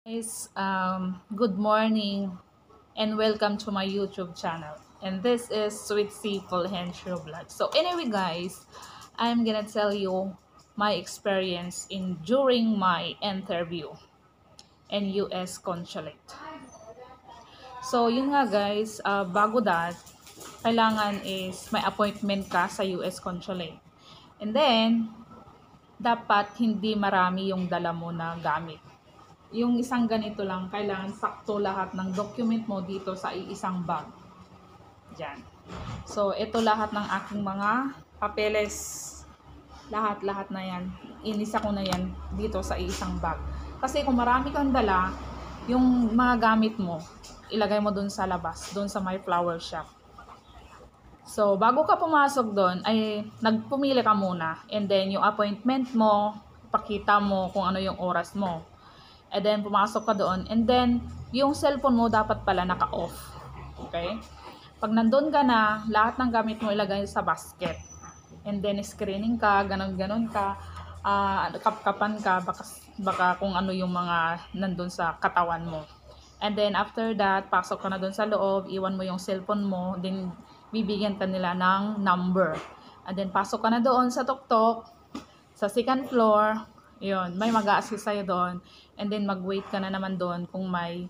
Guys, good morning and welcome to my YouTube channel. And this is Sweet C Fulgencio Vlog. So anyway guys, I'm gonna tell you my experience in during my interview in US Consulate. So yun nga guys, bago that, kailangan is may appointment ka sa US Consulate. And then, dapat hindi marami yung dala mo na gamit. Yung isang ganito lang, kailangan sakto lahat ng document mo dito sa isang bag. Diyan. So, ito lahat ng aking mga papeles. Lahat-lahat na yan. Inisa ko na yan dito sa isang bag. Kasi kung marami kang dala, yung mga gamit mo, ilagay mo dun sa labas, dun sa my flower shop. So, bago ka pumasok doon, ay nagpumili ka muna. And then, yung appointment mo, pakita mo kung ano yung oras mo. And then, pumasok ka doon. And then, yung cellphone mo dapat pala naka-off. Okay? Pag nandun ka na, lahat ng gamit mo ilagay sa basket. And then, screening ka, ganon-ganon ka, kapkapan ka, baka kung ano yung mga nandun sa katawan mo. And then, after that, pasok ka na doon sa loob, iwan mo yung cellphone mo, then, bibigyan ka nila ng number. And then, pasok ka na doon sa tuktok, sa second floor, yun, may mag-a-assist sa'yo doon. And then, mag-wait ka na naman doon kung may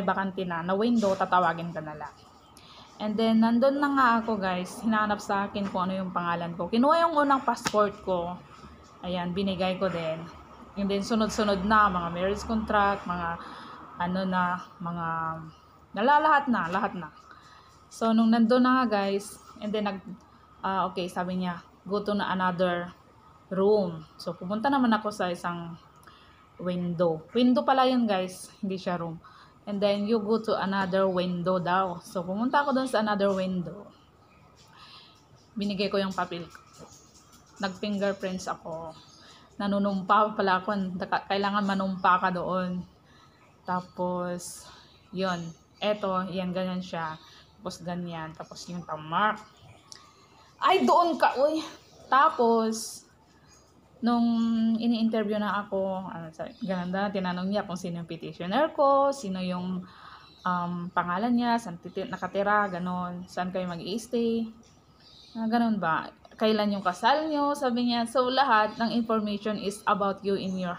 bakante na window, tatawagin ka na lang. And then, nandun na nga ako guys, hinanap sa akin kung ano yung pangalan ko. Kinuha yung unang passport ko. Ayan, binigay ko din. And then, sunod-sunod na, mga marriage contract, mga lahat na. So, nung nandun na nga guys, and then okay, sabi niya, go to na another room. So, pumunta naman ako sa isang window. Window pala yun guys, hindi siya room. And then, you go to another window daw. So, pumunta ako dun sa another window. Binigay ko yung papel ko. Nag-fingerprints ako. Nanunumpa pala ako. Kailangan manumpa ka doon. Tapos, yun. Eto, yan, ganyan siya. Tapos, ganyan. Tapos, yung mark. Ay, doon ka, uy. Tapos, nung ini-interview na ako, ganda, tinanong niya kung sino yung petitioner ko, sino yung pangalan niya, saan nakatira, ganon, saan kayo mag-i-stay, ganon ba, kailan yung kasal nyo, sabi niya. So, lahat ng information is about you in your,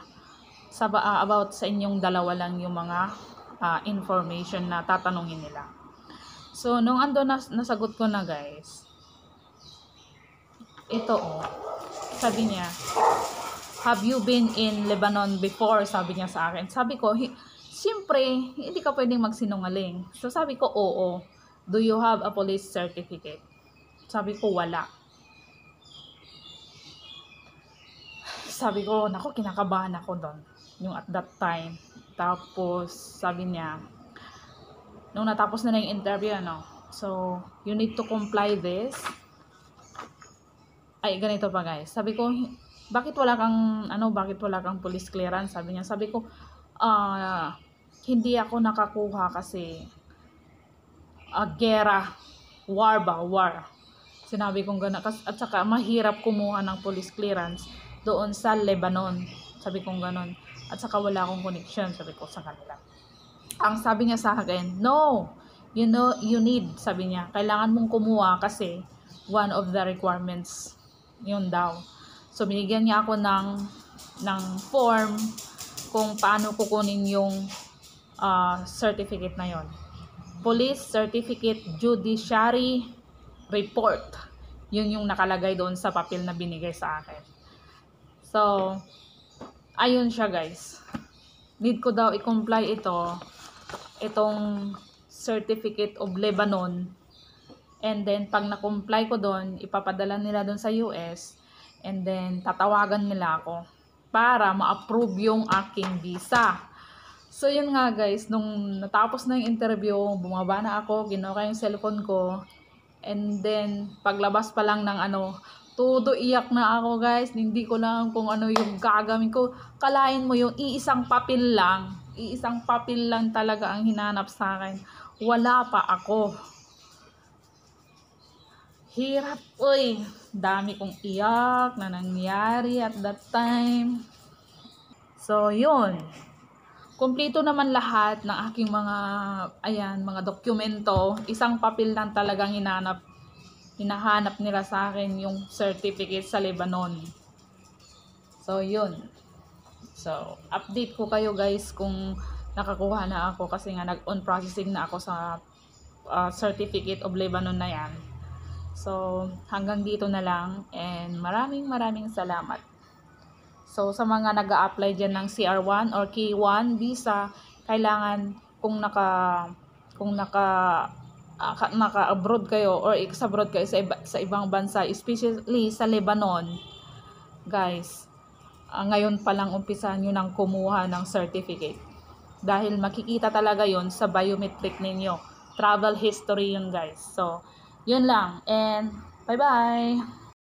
about sa inyong dalawa lang yung mga information na tatanungin nila. So, nung ando nasagot ko na guys, ito sabi niya, have you been in Lebanon before? Sabi niya sa akin. Sabi ko, siyempre, hindi ka pwedeng magsinungaling. So sabi ko, oo. Do you have a police certificate? Sabi ko, wala. Sabi ko, naku, kinakabahan ako doon. Yung at that time. Tapos, sabi niya, nung natapos na yung interview, so, you need to comply this. Ay, ganito pa guys. Sabi ko, bakit wala kang police clearance? Sabi niya. Sabi ko, hindi ako nakakuha kasi gera, war. Sinabi kong gano'n. At saka mahirap kumuha ng police clearance doon sa Lebanon. Sabi kong gano'n. At saka wala akong connection, sabi ko sa kanila. Ang sabi niya sa akin, no, you need, sabi niya, kailangan mong kumuha kasi one of the requirements yun daw. So, binigyan niya ako ng form kung paano kukunin yung certificate na yon. Police Certificate Judiciary Report. Yun yung nakalagay doon sa papel na binigay sa akin. So, ayun siya guys. Need ko daw i-comply itong Certificate of Lebanon. And then, pag na-comply ko doon, ipapadala nila doon sa US. And then, tatawagan nila ako para ma-approve yung aking visa. So, yun nga guys, nung natapos na yung interview, bumaba na ako, kinuha yung cellphone ko. And then, paglabas pa lang ng todo iyak na ako guys. Hindi ko lang kung ano yung gagawin ko. Kalain mo yung iisang papel lang talaga ang hinanap sa akin. Wala pa ako. Hirap, uy. Dami kong iyak na nangyari at that time. So, yun. kumpleto naman lahat ng aking mga dokumento. Isang papel lang talagang hinahanap nila sa akin, yung certificate sa Lebanon. So, yun. So, update ko kayo guys kung nakakuha na ako kasi nga nag-on processing na ako sa certificate of Lebanon na yan. So, hanggang dito na lang and maraming salamat. So, sa mga nag-a-apply dyan ng CR1 or K1 visa, kailangan kung naka-abroad kayo or abroad kayo sa ibang bansa, especially sa Lebanon, guys, ngayon pa lang umpisa nyo nang kumuha ng certificate. Dahil makikita talaga yon sa biometric ninyo. Travel history yun guys. So, yun lang. And, bye-bye!